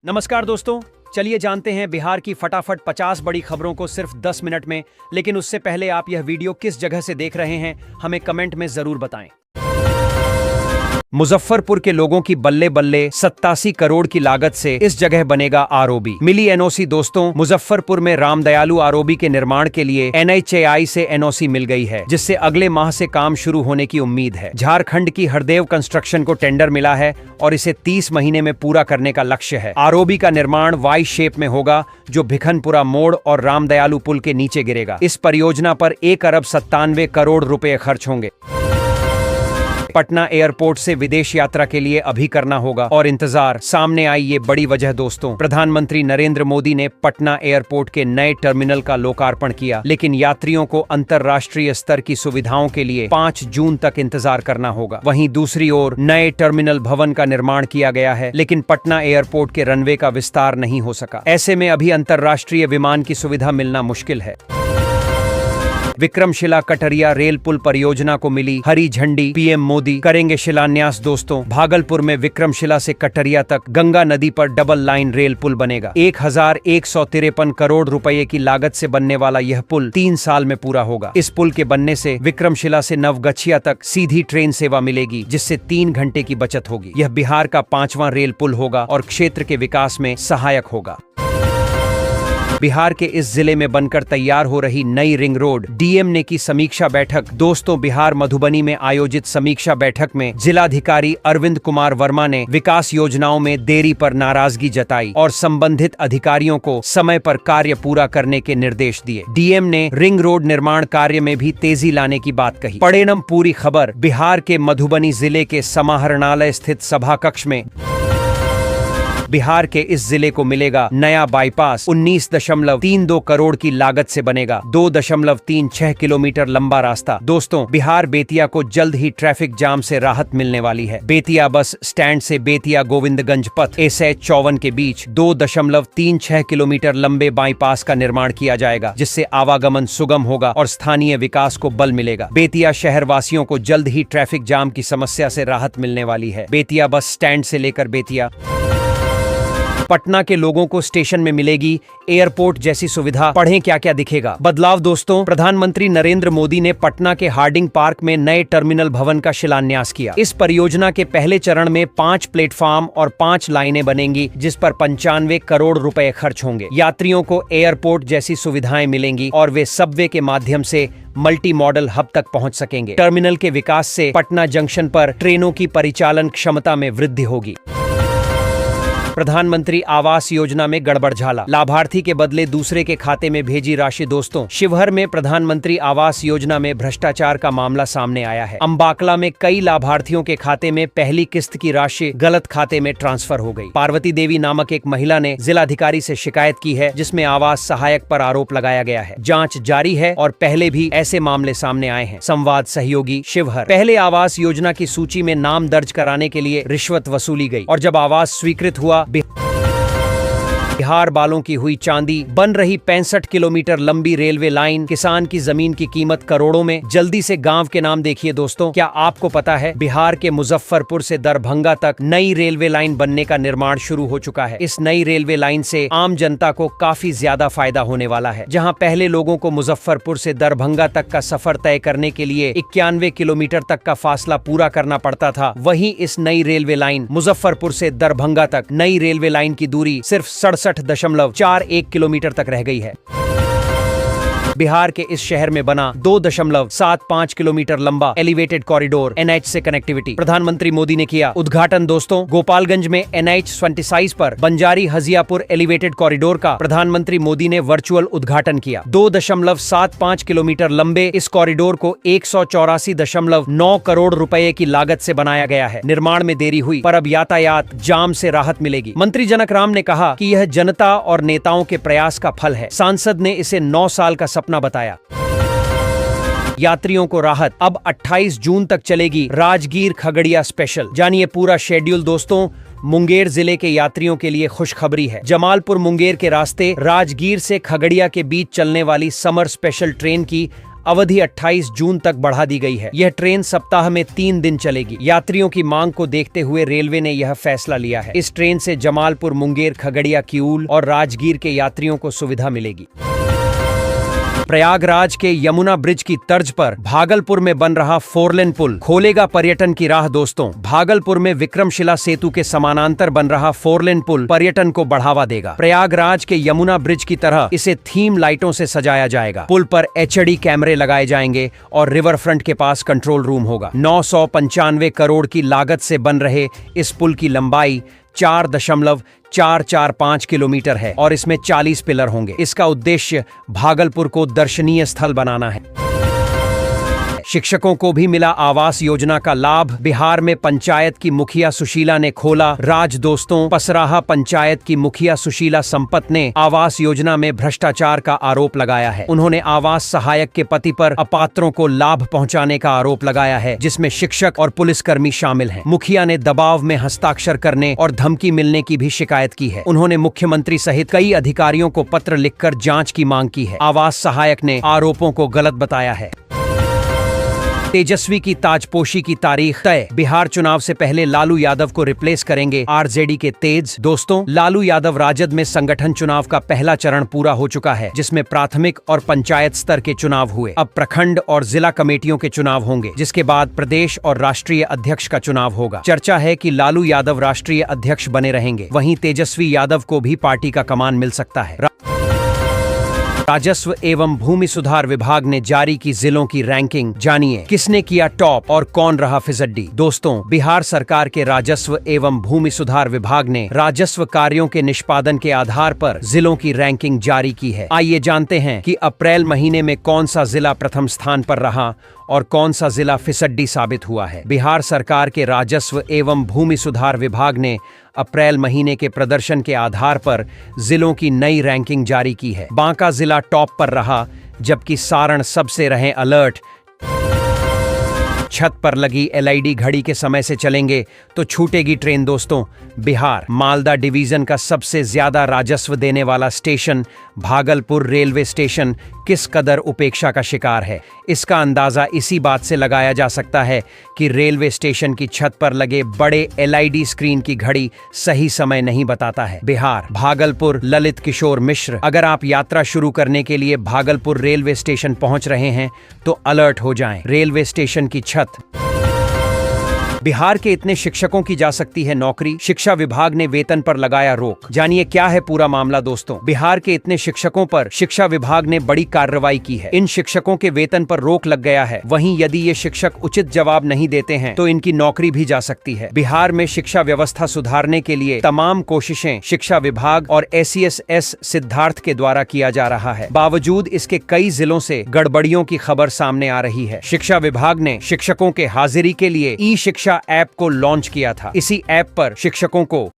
नमस्कार दोस्तों, चलिए जानते हैं बिहार की फटाफट 50 बड़ी खबरों को सिर्फ 10 मिनट में। लेकिन उससे पहले आप यह वीडियो किस जगह से देख रहे हैं हमें कमेंट में जरूर बताएं। मुजफ्फरपुर के लोगों की बल्ले बल्ले 87 करोड़ की लागत से इस जगह बनेगा आरओबी। मिली एनओसी दोस्तों, मुजफ्फरपुर में रामदयालु आरओबी के निर्माण के लिए एनएचएआई से एनओसी मिल गई है, जिससे अगले माह से काम शुरू होने की उम्मीद है। झारखंड की हरदेव कंस्ट्रक्शन को टेंडर मिला है और इसे 30 महीने में पूरा करने का लक्ष्य है। आरओबी का निर्माण वाई शेप में होगा, जो भिखनपुरा मोड़ और रामदयालु पुल के नीचे गिरेगा। इस परियोजना पर 1 अरब 97 करोड़ रुपए खर्च होंगे। पटना एयरपोर्ट से विदेश यात्रा के लिए अभी करना होगा और इंतजार। सामने आई ये बड़ी वजह दोस्तों, प्रधानमंत्री नरेंद्र मोदी ने पटना एयरपोर्ट के नए टर्मिनल का लोकार्पण किया, लेकिन यात्रियों को अंतर्राष्ट्रीय स्तर की सुविधाओं के लिए 5 जून तक इंतजार करना होगा। वहीं दूसरी ओर नए टर्मिनल भवन का निर्माण किया गया है, लेकिन पटना एयरपोर्ट के रनवे का विस्तार नहीं हो सका। ऐसे में अभी अंतर्राष्ट्रीय विमान की सुविधा मिलना मुश्किल है। विक्रमशिला कटरिया रेल पुल परियोजना को मिली हरी झंडी, पीएम मोदी करेंगे शिलान्यास दोस्तों। भागलपुर में विक्रमशिला से कटरिया तक गंगा नदी पर डबल लाइन रेल पुल बनेगा। 1153 करोड़ रुपए की लागत से बनने वाला यह पुल 3 साल में पूरा होगा। इस पुल के बनने से विक्रमशिला से नवगछिया तक सीधी ट्रेन सेवा मिलेगी, जिससे 3 घंटे की बचत होगी। यह बिहार का 5वां रेल पुल होगा और क्षेत्र के विकास में सहायक होगा। बिहार के इस जिले में बनकर तैयार हो रही नई रिंग रोड, डीएम ने की समीक्षा बैठक दोस्तों। बिहार मधुबनी में आयोजित समीक्षा बैठक में जिलाधिकारी अरविंद कुमार वर्मा ने विकास योजनाओं में देरी पर नाराजगी जताई और संबंधित अधिकारियों को समय पर कार्य पूरा करने के निर्देश दिए। डीएम ने रिंग रोड निर्माण कार्य में भी तेजी लाने की बात कही। पढ़ेनम पूरी खबर। बिहार के मधुबनी जिले के समाहरणालय स्थित सभा कक्ष में बिहार के इस जिले को मिलेगा नया बाईपास। 19.32 करोड़ की लागत से बनेगा 2.36 किलोमीटर लंबा रास्ता। दोस्तों, बिहार बेतिया को जल्द ही ट्रैफिक जाम से राहत मिलने वाली है। बेतिया बस स्टैंड से बेतिया गोविंदगंज पथ SH 54 के बीच 2.36 किलोमीटर लंबे बाईपास का निर्माण किया जाएगा, जिससे आवागमन सुगम होगा और स्थानीय विकास को बल मिलेगा। बेतिया शहर वासियों को जल्द ही ट्रैफिक जाम की समस्या से राहत मिलने वाली है। बेतिया बस स्टैंड से लेकर बेतिया। पटना के लोगों को स्टेशन में मिलेगी एयरपोर्ट जैसी सुविधा। पढ़ें क्या क्या दिखेगा बदलाव दोस्तों। प्रधानमंत्री नरेंद्र मोदी ने पटना के हार्डिंग पार्क में नए टर्मिनल भवन का शिलान्यास किया। इस परियोजना के पहले चरण में 5 प्लेटफॉर्म और 5 लाइनें बनेंगी, जिस पर 95 करोड़ रुपए खर्च होंगे। यात्रियों को एयरपोर्ट जैसी सुविधाएं मिलेंगी और वे सबवे के माध्यम से मल्टी मॉडल हब तक पहुंच सकेंगे। टर्मिनल के विकास से पटना जंक्शन पर ट्रेनों की परिचालन क्षमता में वृद्धि होगी। प्रधानमंत्री आवास योजना में गड़बड़झाला, लाभार्थी के बदले दूसरे के खाते में भेजी राशि दोस्तों। शिवहर में प्रधानमंत्री आवास योजना में भ्रष्टाचार का मामला सामने आया है। अंबाकला में कई लाभार्थियों के खाते में पहली किस्त की राशि गलत खाते में ट्रांसफर हो गई। पार्वती देवी नामक एक महिला ने जिलाधिकारी से शिकायत की है, जिसमें आवास सहायक पर आरोप लगाया गया है। जांच जारी है और पहले भी ऐसे मामले सामने आए हैं। संवाद सहयोगी शिवहर। पहले आवास योजना की सूची में नाम दर्ज कराने के लिए रिश्वत वसूली गई और जब आवास स्वीकृत हुआ, बिहार वालों की हुई चांदी। बन रही 65 किलोमीटर लंबी रेलवे लाइन, किसान की जमीन की कीमत करोड़ों में। जल्दी से गांव के नाम देखिए दोस्तों। क्या आपको पता है बिहार के मुजफ्फरपुर से दरभंगा तक नई रेलवे लाइन बनने का निर्माण शुरू हो चुका है। इस नई रेलवे लाइन से आम जनता को काफी ज्यादा फायदा होने वाला है। जहां पहले लोगों को मुजफ्फरपुर से दरभंगा तक का सफर तय करने के लिए 91 किलोमीटर तक का फासला पूरा करना पड़ता था, वहीं इस नई रेलवे लाइन मुजफ्फरपुर से दरभंगा तक नई रेलवे लाइन की दूरी सिर्फ 67.41 किलोमीटर तक रह गई है। बिहार के इस शहर में बना 2.75 किलोमीटर लंबा एलिवेटेड कॉरिडोर NH से कनेक्टिविटी। प्रधानमंत्री मोदी ने किया उद्घाटन दोस्तों। गोपालगंज में NH 27 पर बंजारी हजियापुर एलिवेटेड कॉरिडोर का प्रधानमंत्री मोदी ने वर्चुअल उद्घाटन किया। 2.75 किलोमीटर लंबे इस कॉरिडोर को 184.9 करोड़ रुपए की लागत से बनाया गया है। निर्माण में देरी हुई, पर अब यातायात जाम से राहत मिलेगी। मंत्री जनक राम ने कहा कि यह जनता और नेताओं के प्रयास का फल है। सांसद ने इसे 9 साल का सपना बताया। यात्रियों को राहत। अब 28 जून तक चलेगी राजगीर खगड़िया स्पेशल। जानिए पूरा शेड्यूल दोस्तों। मुंगेर जिले के यात्रियों के लिए खुशखबरी है। जमालपुर मुंगेर के रास्ते राजगीर से खगड़िया के बीच चलने वाली समर स्पेशल ट्रेन की अवधि 28 जून तक बढ़ा दी गई है। यह ट्रेन सप्ताह में 3 दिन चलेगी। यात्रियों की मांग को देखते हुए रेलवे ने यह फैसला लिया है। इस ट्रेन से जमालपुर, मुंगेर, खगड़िया, किऊल और राजगीर के यात्रियों को सुविधा मिलेगी। प्रयागराज के यमुना ब्रिज की तर्ज पर भागलपुर में बन रहा 4 लेन पुल खोलेगा पर्यटन की राह। दोस्तों, भागलपुर में विक्रमशिला सेतु के समानांतर बन रहा 4 लेन पुल पर्यटन को बढ़ावा देगा। प्रयागराज के यमुना ब्रिज की तरह इसे थीम लाइटों से सजाया जाएगा। पुल पर HD कैमरे लगाए जाएंगे और रिवर फ्रंट के पास कंट्रोल रूम होगा। 995 करोड़ की लागत से बन रहे इस पुल की लंबाई 4.445 किलोमीटर है और इसमें 40 पिलर होंगे। इसका उद्देश्य भागलपुर को दर्शनीय स्थल बनाना है। शिक्षकों को भी मिला आवास योजना का लाभ। बिहार में पंचायत की मुखिया सुशीला ने खोला राज। दोस्तों, पसराहा पंचायत की मुखिया सुशीला संपत ने आवास योजना में भ्रष्टाचार का आरोप लगाया है। उन्होंने आवास सहायक के पति पर अपात्रों को लाभ पहुंचाने का आरोप लगाया है, जिसमें शिक्षक और पुलिसकर्मी शामिल हैं। मुखिया ने दबाव में हस्ताक्षर करने और धमकी मिलने की भी शिकायत की है। उन्होंने मुख्यमंत्री सहित कई अधिकारियों को पत्र लिखकर जांच की मांग की है। आवास सहायक ने आरोपों को गलत बताया है। तेजस्वी की ताजपोशी की तारीख तय। बिहार चुनाव से पहले लालू यादव को रिप्लेस करेंगे RJD के तेज। दोस्तों, लालू यादव राजद में संगठन चुनाव का पहला चरण पूरा हो चुका है, जिसमें प्राथमिक और पंचायत स्तर के चुनाव हुए। अब प्रखंड और जिला कमेटियों के चुनाव होंगे, जिसके बाद प्रदेश और राष्ट्रीय अध्यक्ष का चुनाव होगा। चर्चा है कि लालू यादव राष्ट्रीय अध्यक्ष बने रहेंगे। वहीं तेजस्वी यादव को भी पार्टी का कमान मिल सकता है। राजस्व एवं भूमि सुधार विभाग ने जारी की जिलों की रैंकिंग। जानिए किसने किया टॉप और कौन रहा फिसड्डी। दोस्तों, बिहार सरकार के राजस्व एवं भूमि सुधार विभाग ने राजस्व कार्यों के निष्पादन के आधार पर जिलों की रैंकिंग जारी की है। आइए जानते हैं कि अप्रैल महीने में कौन सा जिला प्रथम स्थान पर रहा और कौन सा जिला फिसड्डी साबित हुआ है। बिहार सरकार के राजस्व एवं भूमि सुधार विभाग ने अप्रैल महीने के प्रदर्शन के आधार पर जिलों की नई रैंकिंग जारी की है। बांका जिला टॉप पर रहा, जबकि सारण सबसे रहे अलर्ट। छत पर लगी LED घड़ी के समय से चलेंगे तो छूटेगी ट्रेन। दोस्तों, बिहार मालदा डिवीजन का सबसे ज्यादा राजस्व देने वाला स्टेशन भागलपुर रेलवे स्टेशन किस कदर उपेक्षा का शिकार है, इसका अंदाजा इसी बात से लगाया जा सकता है कि रेलवे स्टेशन की छत पर लगे बड़े LED स्क्रीन की घड़ी सही समय नहीं बताता है। बिहार भागलपुर ललित किशोर मिश्र, अगर आप यात्रा शुरू करने के लिए भागलपुर रेलवे स्टेशन पहुंच रहे हैं तो अलर्ट हो जाएं। रेलवे स्टेशन की छत। बिहार के इतने शिक्षकों की जा सकती है नौकरी। शिक्षा विभाग ने वेतन पर लगाया रोक। जानिए क्या है पूरा मामला। दोस्तों, बिहार के इतने शिक्षकों पर शिक्षा विभाग ने बड़ी कार्रवाई की है। इन शिक्षकों के वेतन पर रोक लग गया है। वहीं यदि ये शिक्षक उचित जवाब नहीं देते हैं तो इनकी नौकरी भी जा सकती है। बिहार में शिक्षा व्यवस्था सुधारने के लिए तमाम कोशिशें शिक्षा विभाग और SES सिद्धार्थ के द्वारा किया जा रहा है। बावजूद इसके कई जिलों से गड़बड़ियों की खबर सामने आ रही है। शिक्षा विभाग ने शिक्षकों के हाजिरी के लिए ई शिक्षा ऐप को लॉन्च किया था। इसी ऐप पर शिक्षकों को